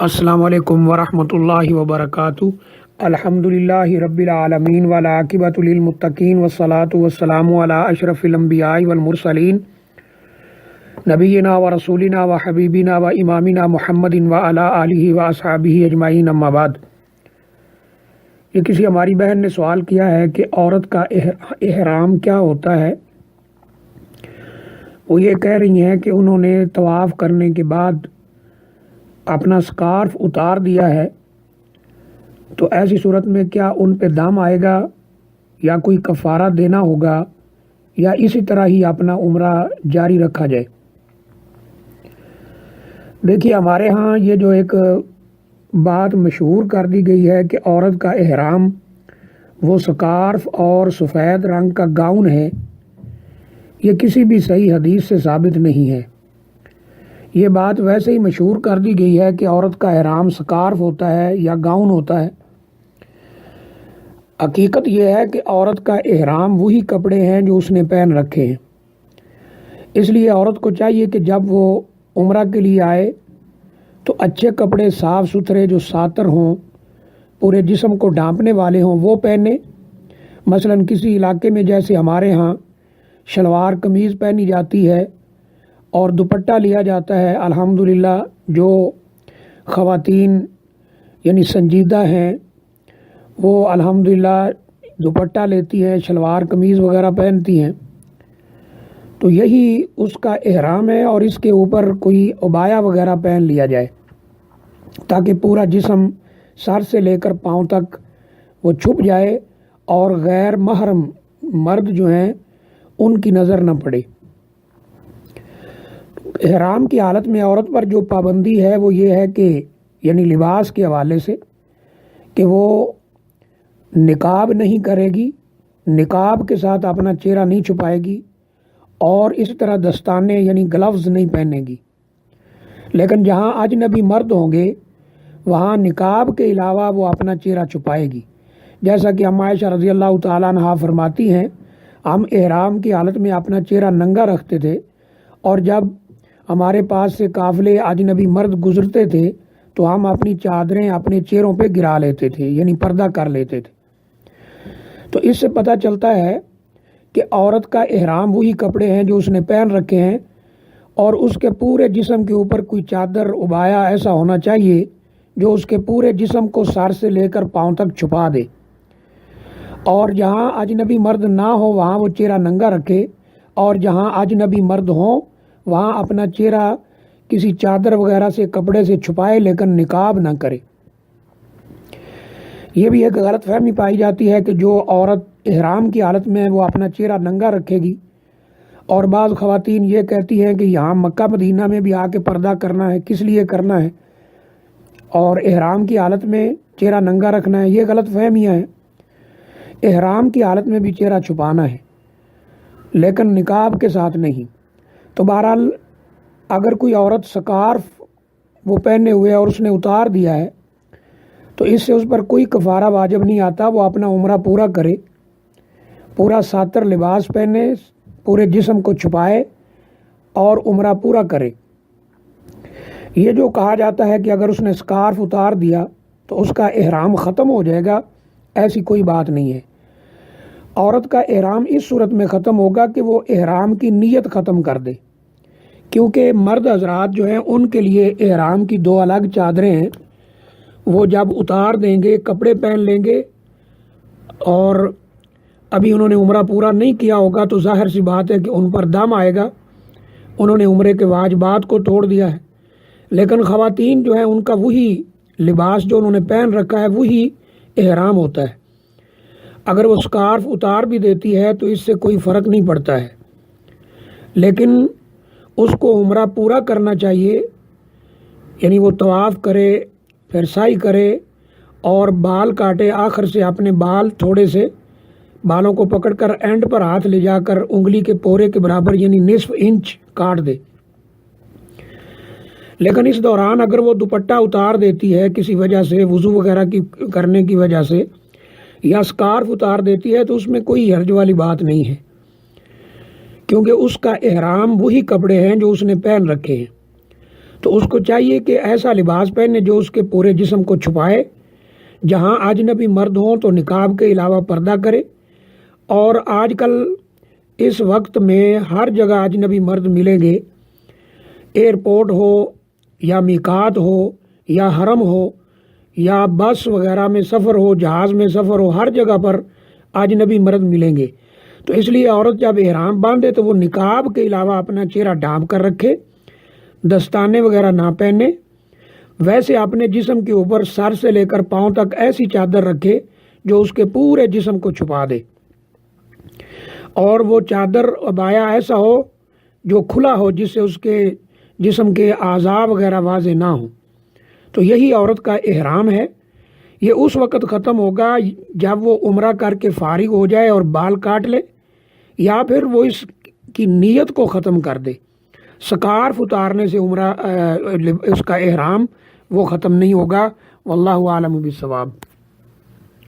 السلام علیکم ورحمۃ اللہ وبرکاتہ۔ الحمدللہ رب العالمین والعاقبۃ للمتقین والصلاۃ والسلام علی اشرف الانبیاء والمرسلین نبینا و رسولنا و حبیبنا و امامنا محمد وعلی آلہ و اصحابہ اجمعین، اما بعد۔ یہ کسی ہماری بہن نے سوال کیا ہے کہ عورت کا احرام کیا ہوتا ہے۔ وہ یہ کہہ رہی ہیں کہ انہوں نے طواف کرنے کے بعد اپنا سکارف اتار دیا ہے، تو ایسی صورت میں کیا ان پہ دام آئے گا یا کوئی کفارہ دینا ہوگا یا اسی طرح ہی اپنا عمرہ جاری رکھا جائے؟ دیکھیے، ہمارے ہاں یہ جو ایک بات مشہور کر دی گئی ہے کہ عورت کا احرام وہ سکارف اور سفید رنگ کا گاؤن ہے، یہ کسی بھی صحیح حدیث سے ثابت نہیں ہے۔ یہ بات ویسے ہی مشہور کر دی گئی ہے کہ عورت کا احرام سکارف ہوتا ہے یا گاؤن ہوتا ہے۔ حقیقت یہ ہے کہ عورت کا احرام وہی کپڑے ہیں جو اس نے پہن رکھے ہیں۔ اس لیے عورت کو چاہیے کہ جب وہ عمرہ کے لیے آئے تو اچھے کپڑے، صاف ستھرے، جو ساتر ہوں، پورے جسم کو ڈھانپنے والے ہوں، وہ پہنے۔ مثلاً کسی علاقے میں جیسے ہمارے ہاں شلوار قمیض پہنی جاتی ہے اور دوپٹہ لیا جاتا ہے، الحمدللہ جو خواتین یعنی سنجیدہ ہیں وہ الحمدللہ دوپٹہ لیتی ہیں، شلوار قمیض وغیرہ پہنتی ہیں، تو یہی اس کا احرام ہے۔ اور اس کے اوپر کوئی عبایا وغیرہ پہن لیا جائے تاکہ پورا جسم سر سے لے کر پاؤں تک وہ چھپ جائے اور غیر محرم مرد جو ہیں ان کی نظر نہ پڑے۔ احرام کی حالت میں عورت پر جو پابندی ہے وہ یہ ہے کہ یعنی لباس کے حوالے سے کہ وہ نقاب نہیں کرے گی، نقاب کے ساتھ اپنا چہرہ نہیں چھپائے گی، اور اس طرح دستانے یعنی گلوز نہیں پہنے گی۔ لیکن جہاں اجنبی مرد ہوں گے وہاں نقاب کے علاوہ وہ اپنا چہرہ چھپائے گی، جیسا کہ ہم عائشہ رضی اللہ تعالیٰ عنہا فرماتی ہیں، ہم احرام کی حالت میں اپنا چہرہ ننگا رکھتے تھے، اور جب ہمارے پاس سے قافلے اجنبی مرد گزرتے تھے تو ہم اپنی چادریں اپنے چہروں پہ گرا لیتے تھے، یعنی پردہ کر لیتے تھے۔ تو اس سے پتہ چلتا ہے کہ عورت کا احرام وہی کپڑے ہیں جو اس نے پہن رکھے ہیں، اور اس کے پورے جسم کے اوپر کوئی چادر عبایا ایسا ہونا چاہیے جو اس کے پورے جسم کو سر سے لے کر پاؤں تک چھپا دے، اور جہاں اجنبی مرد نہ ہو وہاں وہ چہرہ ننگا رکھے، اور جہاں اجنبی مرد ہوں وہاں اپنا چہرہ کسی چادر وغیرہ سے، کپڑے سے چھپائے، لیکن نقاب نہ کرے۔ یہ بھی ایک غلط فہمی پائی جاتی ہے کہ جو عورت احرام کی حالت میں ہے وہ اپنا چہرہ ننگا رکھے گی، اور بعض خواتین یہ کہتی ہیں کہ یہاں مکہ مدینہ میں بھی آ کے پردہ کرنا ہے، کس لیے کرنا ہے، اور احرام کی حالت میں چہرہ ننگا رکھنا ہے۔ یہ غلط فہمیاں ہیں۔ احرام کی حالت میں بھی چہرہ چھپانا ہے لیکن نقاب کے ساتھ نہیں۔ تو بہرحال اگر کوئی عورت سکارف وہ پہنے ہوئے اور اس نے اتار دیا ہے تو اس سے اس پر کوئی کفارہ واجب نہیں آتا، وہ اپنا عمرہ پورا کرے، پورا ساتر لباس پہنے، پورے جسم کو چھپائے اور عمرہ پورا کرے۔ یہ جو کہا جاتا ہے کہ اگر اس نے سکارف اتار دیا تو اس کا احرام ختم ہو جائے گا، ایسی کوئی بات نہیں ہے۔ عورت کا احرام اس صورت میں ختم ہوگا کہ وہ احرام کی نیت ختم کر دے، کیونکہ مرد حضرات جو ہیں ان کے لیے احرام کی دو الگ چادریں ہیں۔ وہ جب اتار دیں گے، کپڑے پہن لیں گے، اور ابھی انہوں نے عمرہ پورا نہیں کیا ہوگا تو ظاہر سی بات ہے کہ ان پر دم آئے گا، انہوں نے عمرے کے واجبات کو توڑ دیا ہے۔ لیکن خواتین جو ہیں ان کا وہی لباس جو انہوں نے پہن رکھا ہے وہی احرام ہوتا ہے۔ اگر وہ سکارف اتار بھی دیتی ہے تو اس سے کوئی فرق نہیں پڑتا ہے، لیکن اس کو عمرہ پورا کرنا چاہیے، یعنی وہ طواف کرے، پھر سعی کرے اور بال کاٹے، آخر سے اپنے بال تھوڑے سے بالوں کو پکڑ کر اینڈ پر ہاتھ لے جا کر انگلی کے پورے کے برابر یعنی نصف انچ کاٹ دے۔ لیکن اس دوران اگر وہ دوپٹہ اتار دیتی ہے کسی وجہ سے، وضو وغیرہ کی کرنے کی وجہ سے، یا سکارف اتار دیتی ہے، تو اس میں کوئی حرج والی بات نہیں ہے، کیونکہ اس کا احرام وہی کپڑے ہیں جو اس نے پہن رکھے ہیں۔ تو اس کو چاہیے کہ ایسا لباس پہنے جو اس کے پورے جسم کو چھپائے. جہاں اجنبی مرد ہوں تو نقاب کے علاوہ پردہ کرے. اور آج کل اس وقت میں ہر جگہ اجنبی مرد ملیں گے. ایئرپورٹ ہو یا میقات ہو یا حرم ہو یا بس وغیرہ میں سفر ہو، جہاز میں سفر ہو، ہر جگہ پر اجنبی مرد ملیں گے. تو اس لیے عورت جب احرام باندھے تو وہ نقاب کے علاوہ اپنا چہرہ ڈھانپ کر رکھے، دستانے وغیرہ نہ پہنے. ویسے اپنے جسم کے اوپر سر سے لے کر پاؤں تک ایسی چادر رکھے جو اس کے پورے جسم کو چھپا دے. اور وہ چادر عبایا ایسا ہو جو کھلا ہو، جس سے اس کے جسم کے اعضاء وغیرہ واضح نہ ہوں. تو یہی عورت کا احرام ہے. یہ اس وقت ختم ہوگا جب وہ عمرہ کر کے فارغ ہو جائے اور بال کاٹ لے، یا پھر وہ اس کی نیت کو ختم کر دے. سکارف اتارنے سے عمرہ اس کا احرام وہ ختم نہیں ہوگا. واللہ عالم بالصواب.